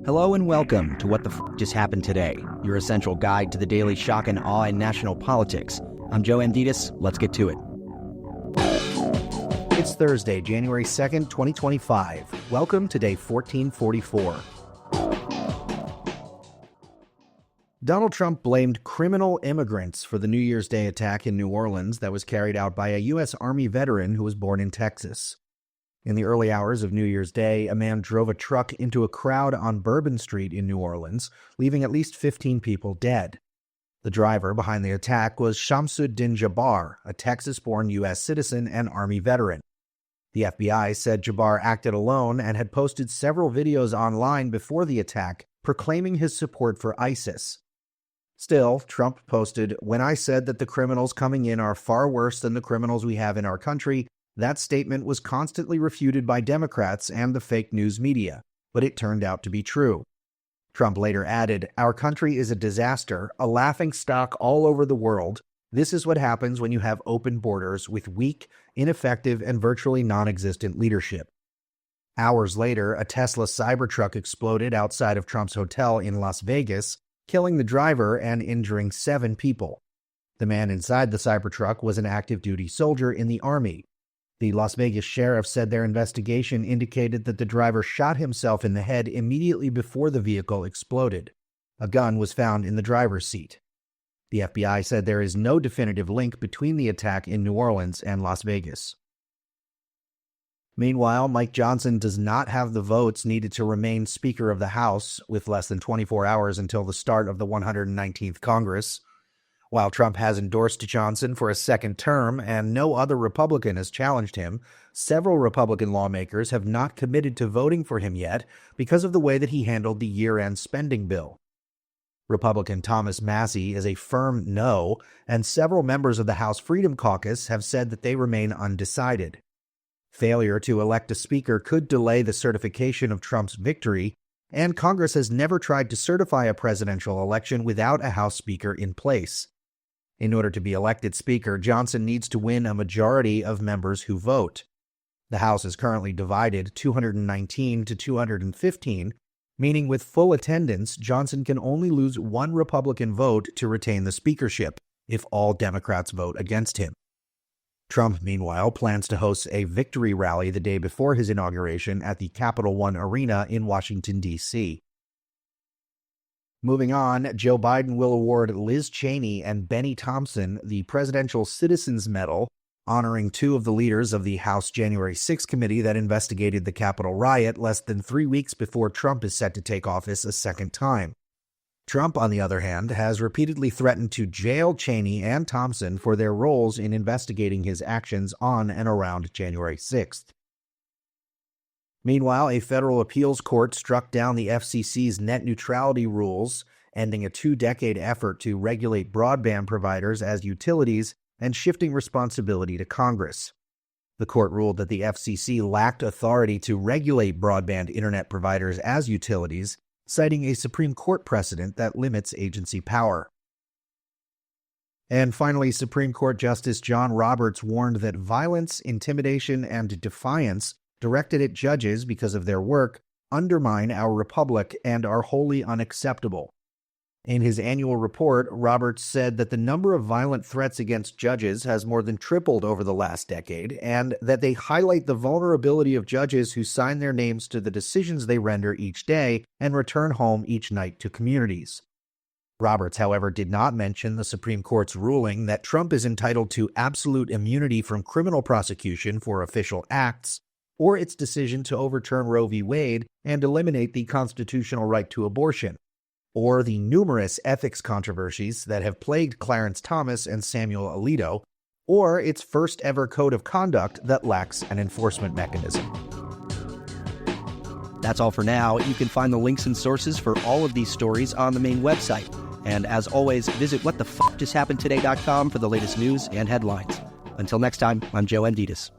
Hello and welcome to What the Just Happened Today, your essential guide to the daily shock and awe in national politics. I'm Joe Amditis. Let's get to it. It's Thursday, January 2nd, 2025. Welcome to day 1444. Donald Trump blamed criminal immigrants for the New Year's Day attack in New Orleans that was carried out by a U.S. Army veteran who was born in Texas. In the early hours of New Year's Day, a man drove a truck into a crowd on Bourbon Street in New Orleans, leaving at least 15 people dead. The driver behind the attack was Shamsuddin Jabbar, a Texas-born U.S. citizen and Army veteran. The FBI said Jabbar acted alone and had posted several videos online before the attack proclaiming his support for ISIS. Still, Trump posted, "When I said that the criminals coming in are far worse than the criminals we have in our country, that statement was constantly refuted by Democrats and the fake news media, but it turned out to be true." Trump later added, "Our country is a disaster, a laughingstock all over the world. This is what happens when you have open borders with weak, ineffective, and virtually non-existent leadership." Hours later, a Tesla Cybertruck exploded outside of Trump's hotel in Las Vegas, killing the driver and injuring 7 people. The man inside the Cybertruck was an active-duty soldier in the Army. The Las Vegas sheriff said their investigation indicated that the driver shot himself in the head immediately before the vehicle exploded. A gun was found in the driver's seat. The FBI said there is no definitive link between the attack in New Orleans and Las Vegas. Meanwhile, Mike Johnson does not have the votes needed to remain Speaker of the House, with less than 24 hours until the start of the 119th Congress. While Trump has endorsed Johnson for a second term and no other Republican has challenged him, several Republican lawmakers have not committed to voting for him yet because of the way that he handled the year-end spending bill. Republican Thomas Massie is a firm no, and several members of the House Freedom Caucus have said that they remain undecided. Failure to elect a speaker could delay the certification of Trump's victory, and Congress has never tried to certify a presidential election without a House Speaker in place. In order to be elected Speaker, Johnson needs to win a majority of members who vote. The House is currently divided 219 to 215, meaning with full attendance, Johnson can only lose one Republican vote to retain the speakership if all Democrats vote against him. Trump, meanwhile, plans to host a victory rally the day before his inauguration at the Capital One Arena in Washington, D.C. Moving on, Joe Biden will award Liz Cheney and Bennie Thompson the Presidential Citizens Medal, honoring 2 of the leaders of the House January 6 committee that investigated the Capitol riot less than 3 weeks before Trump is set to take office a second time. Trump, on the other hand, has repeatedly threatened to jail Cheney and Thompson for their roles in investigating his actions on and around January 6th. Meanwhile, a federal appeals court struck down the FCC's net neutrality rules, ending a 2-decade effort to regulate broadband providers as utilities and shifting responsibility to Congress. The court ruled that the FCC lacked authority to regulate broadband internet providers as utilities, citing a Supreme Court precedent that limits agency power. And finally, Supreme Court Justice John Roberts warned that violence, intimidation, and defiance directed at judges because of their work undermine our republic and are wholly unacceptable. In his annual report, Roberts said that the number of violent threats against judges has more than tripled over the last decade, and that they highlight the vulnerability of judges who sign their names to the decisions they render each day and return home each night to communities. Roberts, however, did not mention the Supreme Court's ruling that Trump is entitled to absolute immunity from criminal prosecution for official acts, or its decision to overturn Roe v. Wade and eliminate the constitutional right to abortion, or the numerous ethics controversies that have plagued Clarence Thomas and Samuel Alito, or its first-ever code of conduct that lacks an enforcement mechanism. That's all for now. You can find the links and sources for all of these stories on the main website. And as always, visit whatthefjusthappenedtoday.com for the latest news and headlines. Until next time, I'm Joe Amditis.